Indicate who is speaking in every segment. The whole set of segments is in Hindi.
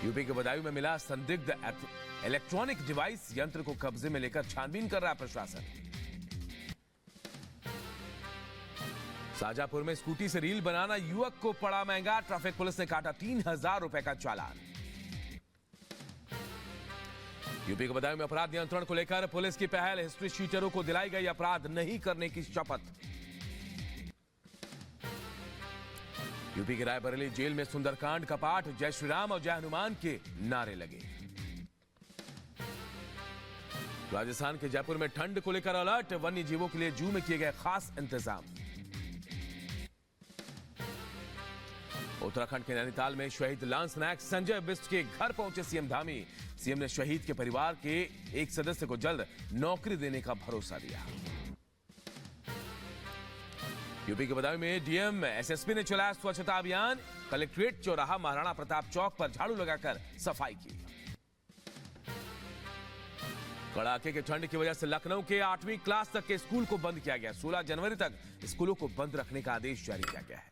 Speaker 1: यूपी के बदायूं में मिला संदिग्ध इलेक्ट्रॉनिक डिवाइस यंत्र को कब्जे में लेकर छानबीन कर रहा प्रशासन। शाहजहांपुर में स्कूटी से रील बनाना युवक को पड़ा महंगा, ट्रैफिक पुलिस ने काटा 3000 रुपए का चालान। यूपी के बदायूं में अपराध नियंत्रण को लेकर पुलिस की पहल, हिस्ट्री शीटरों को दिलाई गई अपराध नहीं करने की शपथ। यूपी के रायबरेली जेल में सुंदरकांड का पाठ, जय श्री राम और जय हनुमान के नारे लगे। राजस्थान के जयपुर में ठंड को लेकर अलर्ट, वन्य जीवों के लिए जू में किए गए खास इंतजाम। उत्तराखंड के नैनीताल में शहीद लांस नायक संजय बिष्ट के घर पहुंचे सीएम धामी। सीएम ने शहीद के परिवार के एक सदस्य को जल्द नौकरी देने का भरोसा दिया। यूपी के बदायूं में डीएम एसएसपी ने चलाया स्वच्छता अभियान, कलेक्ट्रेट चौराहा महाराणा प्रताप चौक पर झाड़ू लगाकर सफाई की। कड़ाके की ठंड की वजह से लखनऊ के 8वीं क्लास तक के स्कूल को बंद किया गया। 16 जनवरी तक स्कूलों को बंद रखने का आदेश जारी किया गया है।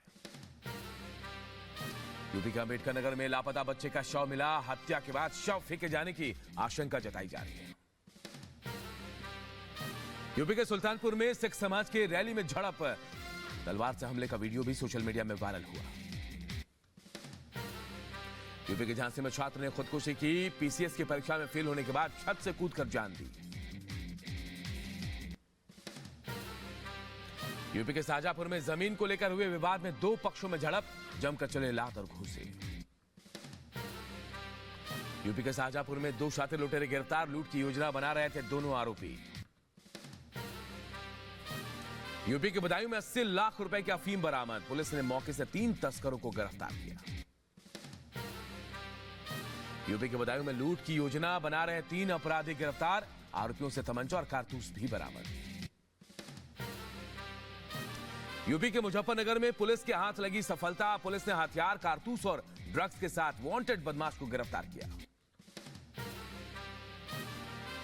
Speaker 1: यूपी के अंबेडकर नगर में लापता बच्चे का शव मिला, हत्या के बाद शव फेंके जाने की आशंका जताई जा रही है। यूपी के सुल्तानपुर में सिख समाज के रैली में झड़प, तलवार से हमले का वीडियो भी सोशल मीडिया में वायरल हुआ। यूपी के झांसी में छात्र ने खुदकुशी की, पीसीएस की परीक्षा में फेल होने के बाद छत से कूदकर जान दी। यूपी के शाहजहांपुर में जमीन को लेकर हुए विवाद में दो पक्षों में झड़प, जमकर चले लात और घूंसे। यूपी के शाहजहांपुर में दो शातिर लुटेरे गिरफ्तार, लूट की योजना बना रहे थे दोनों आरोपी। यूपी के बदायूं में 80 लाख रुपए की अफीम बरामद, पुलिस ने मौके से 3 तस्करों को गिरफ्तार किया। यूपी के बदायूं में लूट की योजना बना रहे 3 अपराधी गिरफ्तार, आरोपियों से तमंचा और कारतूस भी बरामद। यूपी के मुजफ्फरनगर में पुलिस के हाथ लगी सफलता, पुलिस ने हथियार, कारतूस और ड्रग्स के साथ वांटेड बदमाश को गिरफ्तार किया।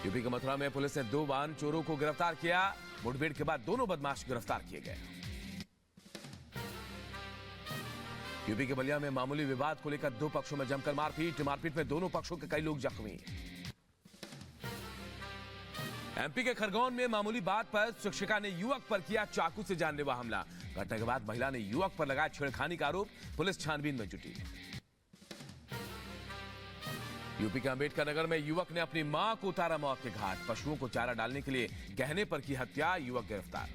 Speaker 1: यूपी के मथुरा में पुलिस ने 2 वाहन चोरों को गिरफ्तार किया, मुठभेड़ के बाद दोनों बदमाश गिरफ्तार किए गए। यूपी के बलिया में मामूली विवाद को लेकर 2 पक्षों में जमकर मारपीट में दोनों पक्षों के कई लोग जख्मी। एमपी के खरगोन में मामूली बात पर शिक्षिका ने युवक पर किया चाकू से जानलेवा हमला, घटना के बाद महिला ने युवक पर लगाया छेड़खानी का आरोप, पुलिस छानबीन में जुटी। यूपी के अंबेडकर नगर में युवक ने अपनी मां को उतारा मौत के घाट, पशुओं को चारा डालने के लिए कहने पर की हत्या, युवक गिरफ्तार।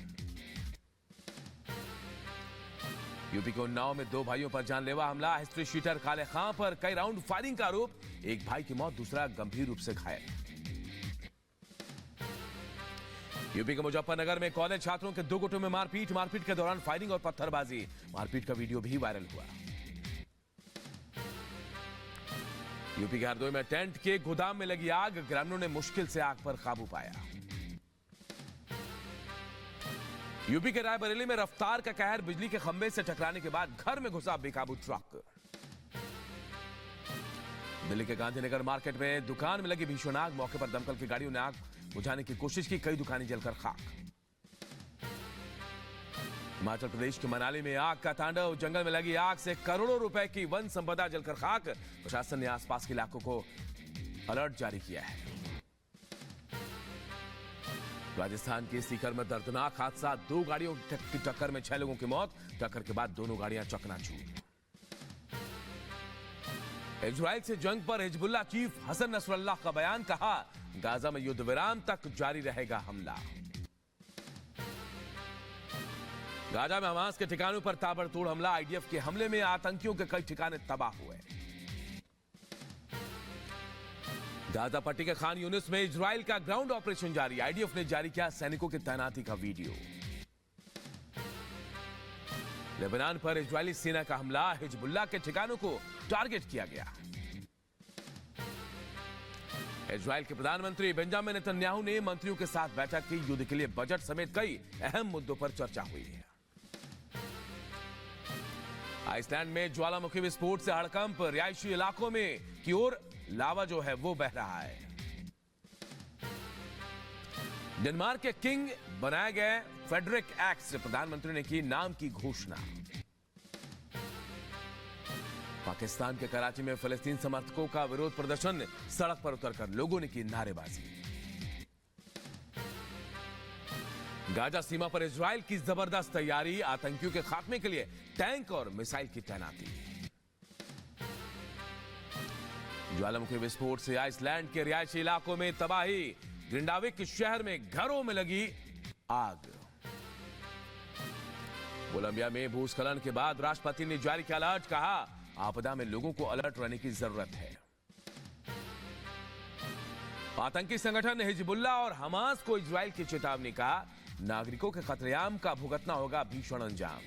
Speaker 1: यूपी के उन्नाव में 2 भाइयों पर जानलेवा हमला, हिस्ट्री शीटर काले खां पर कई राउंड फायरिंग का आरोप, एक भाई की मौत, दूसरा गंभीर रूप से घायल। यूपी के मुजफ्फरनगर में कॉलेज छात्रों के 2 गुटों में मारपीट के दौरान फायरिंग और पत्थरबाजी, मारपीट का वीडियो भी वायरल हुआ। यूपी के हरदोई में टेंट के गोदाम में लगी आग, ग्रामीणों ने मुश्किल से आग पर काबू पाया। यूपी के रायबरेली में रफ्तार का कहर, बिजली के खंभे से टकराने के बाद घर में घुसा बेकाबू ट्रक। दिल्ली के गांधीनगर मार्केट में दुकान में लगी भीषण आग, मौके पर दमकल की गाड़ियों ने आग बुझाने की कोशिश की, कई दुकानें जलकर खाक। हिमाचल प्रदेश के मनाली में आग का तांडव, जंगल में लगी आग से करोड़ों रुपए की वन संपदा जलकर खाक, प्रशासन ने आसपास के इलाकों को अलर्ट जारी किया है। राजस्थान के सीकर में दर्दनाक हादसा, 2 गाड़ियों की टक्कर में 6 लोगों की मौत, टक्कर के बाद दोनों गाड़ियां चकनाचूर। इजराइल से जंग पर हिजबुल्लाह चीफ हसन नसरल्लाह का बयान, कहा गाजा में युद्ध विराम तक जारी रहेगा हमला। गाजा में हमास के ठिकानों पर ताबड़तोड़ हमला, आईडीएफ के हमले में आतंकियों के कई ठिकाने तबाह हुए। गाजा पट्टी के खान यूनिस में इजराइल का ग्राउंड ऑपरेशन जारी, आईडीएफ ने जारी किया सैनिकों की तैनाती का वीडियो। लेबनान पर इजरायली सेना का हमला, हिजबुल्लाह के ठिकानों को टारगेट किया गया। इजराइल के प्रधानमंत्री बेंजामिन नेतन्याहू ने मंत्रियों के साथ बैठक की, युद्ध के लिए बजट समेत कई अहम मुद्दों पर चर्चा हुई है। आइसलैंड में ज्वालामुखी विस्फोट से हड़कंप, रिहायशी इलाकों में की ओर लावा जो है वो बह रहा है। डेनमार्क के किंग बनाए गए फेडरिक एक्स, प्रधानमंत्री ने की नाम की घोषणा। पाकिस्तान के कराची में फिलिस्तीन समर्थकों का विरोध प्रदर्शन, सड़क पर उतरकर लोगों ने की नारेबाजी। गाजा सीमा पर इजराइल की जबरदस्त तैयारी, आतंकियों के खात्मे के लिए टैंक और मिसाइल की तैनाती। ज्वालामुखी विस्फोट से आइसलैंड के रिहायशी इलाकों में तबाही, ग्रिंडाविक शहर में घरों में लगी आग। कोलंबिया में भूस्खलन के बाद राष्ट्रपति ने जारी किया अलर्ट, कहा आपदा में लोगों को अलर्ट रहने की जरूरत है। आतंकी संगठन हिजबुल्लाह और हमास को इजराइल की चेतावनी, कहा नागरिकों के खतरेआम का भुगतना होगा भीषण अंजाम।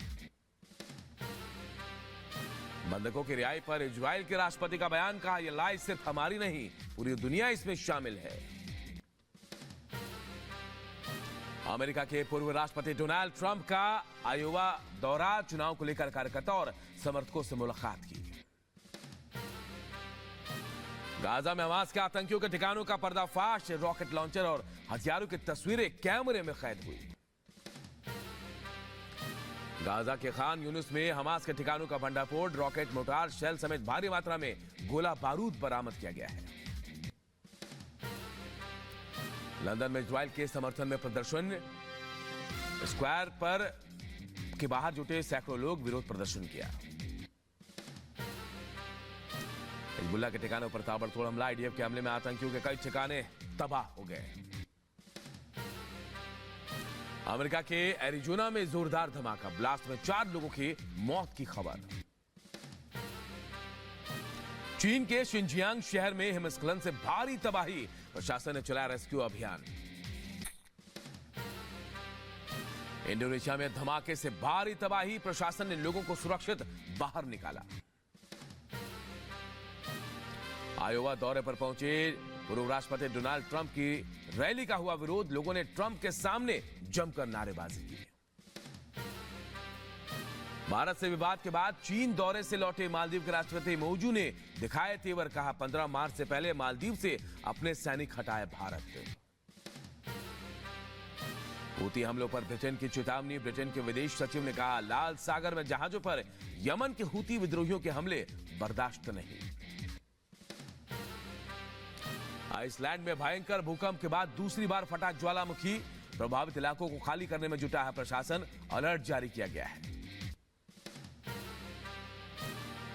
Speaker 1: बंधकों की रिहाई पर इजराइल के राष्ट्रपति का बयान, कहा यह लड़ाई सिर्फ हमारी नहीं पूरी दुनिया इसमें शामिल है। अमेरिका के पूर्व राष्ट्रपति डोनाल्ड ट्रंप का आयोवा दौरा, चुनाव को लेकर कार्यकर्ता और समर्थकों से मुलाकात की। गाजा में हमास के आतंकियों के ठिकानों का पर्दाफाश, रॉकेट लॉन्चर और हथियारों की तस्वीरें कैमरे में कैद हुई। गाजा के खान यूनिस में हमास के ठिकानों का भंडाफोड़, रॉकेट, मोटार, शेल समेत भारी मात्रा में गोला बारूद बरामद किया गया है। लंदन में इजराइल के समर्थन में प्रदर्शन, स्क्वायर पर के बाहर जुटे सैकड़ों लोग विरोध प्रदर्शन किया। हिजबुल्लाह के ठिकानों पर ताबड़तोड़ हमला, आईडीएफ के हमले में आतंकियों के कई ठिकाने तबाह हो गए। अमेरिका के एरिजोना में जोरदार धमाका, ब्लास्ट में 4 लोगों की मौत की खबर। चीन के शिनजियांग शहर में हिमस्खलन से भारी तबाही, प्रशासन ने चलाया रेस्क्यू अभियान। इंडोनेशिया में धमाके से भारी तबाही, प्रशासन ने लोगों को सुरक्षित बाहर निकाला। आयोवा दौरे पर पहुंचे पूर्व राष्ट्रपति डोनाल्ड ट्रंप की रैली का हुआ विरोध, लोगों ने ट्रंप के सामने जमकर नारेबाजी की। भारत से विवाद के बाद चीन दौरे से लौटे मालदीव के राष्ट्रपति मौजू ने दिखाए तेवर, कहा 15 मार्च से पहले मालदीव से अपने सैनिक हटाए भारत। हूती हमलों पर ब्रिटेन की चेतावनी, ब्रिटेन के विदेश सचिव ने कहा लाल सागर में जहाजों पर यमन के हूती विद्रोहियों के हमले बर्दाश्त नहीं। आइसलैंड में भयंकर भूकंप के बाद दूसरी बार फटा ज्वालामुखी, प्रभावित इलाकों को खाली करने में जुटा है प्रशासन, अलर्ट जारी किया गया है।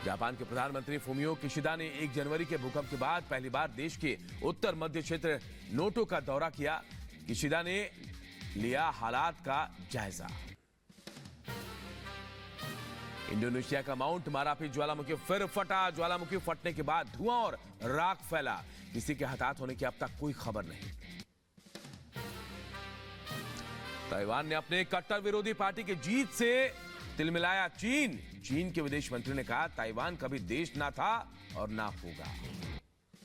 Speaker 1: जापान के प्रधानमंत्री फुमियो किशिदा ने 1 जनवरी के भूकंप के बाद पहली बार देश के उत्तर मध्य क्षेत्र नोटो का दौरा किया। किशिदा ने लिया हालात का जायजा। इंडोनेशिया का माउंट मारापी ज्वालामुखी फिर फटा, ज्वालामुखी फटने के बाद धुआं और राख फैला, किसी के हताहत होने की अब तक कोई खबर नहीं। ताइवान ने अपने कट्टर विरोधी पार्टी की जीत से तिलमिलाया चीन, चीन के विदेश मंत्री ने कहा ताइवान कभी देश ना था और ना होगा।